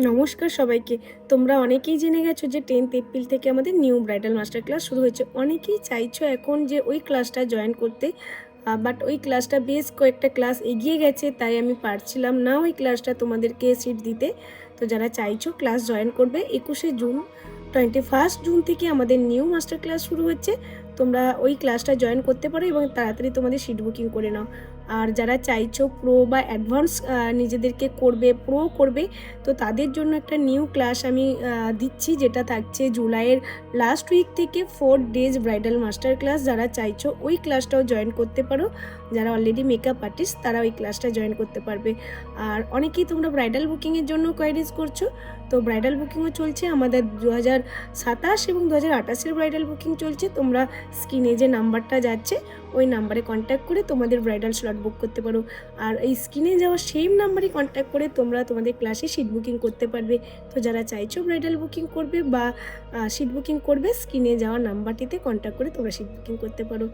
নমস্কার সবাইকে। তোমরা অনেকেই জেনে গেছো যে 10th এপ্রিল থেকে আমাদের নিউ ব্রাইডাল মাস্টার ক্লাস শুরু হয়েছে। অনেকেই চাইছো এখন যে ওই ক্লাসটা জয়েন করতে, বাট ওই ক্লাসটা বেশ কয়েকটা ক্লাস এগিয়ে গেছে, তাই আমি পারছিলাম না ওই ক্লাসটা তোমাদেরকে সিট দিতে। তো যারা চাইছো ক্লাস জয়েন করবে 21শে জুন, 21 জুন থেকে আমাদের নিউ মাস্টার ক্লাস শুরু হচ্ছে। তোমরা ওই ক্লাসটা জয়েন করতে পারো এবং তাড়াতাড়ি তোমাদের সিট বুকিং করে নাও। আর যারা চাইছো প্রো বা অ্যাডভান্স নিজেদেরকে করবে, প্রো করবে, তো তাদের জন্য একটা নিউ ক্লাস আমি দিচ্ছি, যেটা থাকছে জুলাইয়ের লাস্ট উইক থেকে 4 ডেজ ব্রাইডাল মাস্টার ক্লাস। যারা চাইছো ওই ক্লাসটাও জয়েন করতে পারো। যারা অলরেডি মেকআপ আর্টিস্ট তারা ওই ক্লাসটা জয়েন করতে পারবে। আর অনেকেই তোমরা ব্রাইডাল বুকিংয়ের জন্য কোয়ারিজ করছো, তো ব্রাইডাল বুকিংও চলছে আমাদের 2027 এবং 2028-এর ব্রাইডাল বুকিং চলছে। তোমরা স্ক্রিনে যে নাম্বারটা যাচ্ছে ওই নাম্বারে কন্ট্যাক্ট করে তোমাদের ব্রাইডাল স্লট বুক করতে পারো। আর এই স্ক্রিনে যাওয়া সেম নাম্বারে কন্ট্যাক্ট করে তোমরা তোমাদের ক্লাসে সিট বুকিং করতে পারবে। তো যারা চাইছো ব্রাইডাল বুকিং করবে বা সিট বুকিং করবে, স্ক্রিনে যাওয়া নাম্বারটিতে কন্ট্যাক্ট করে তোমরা সিট বুকিং করতে পারো।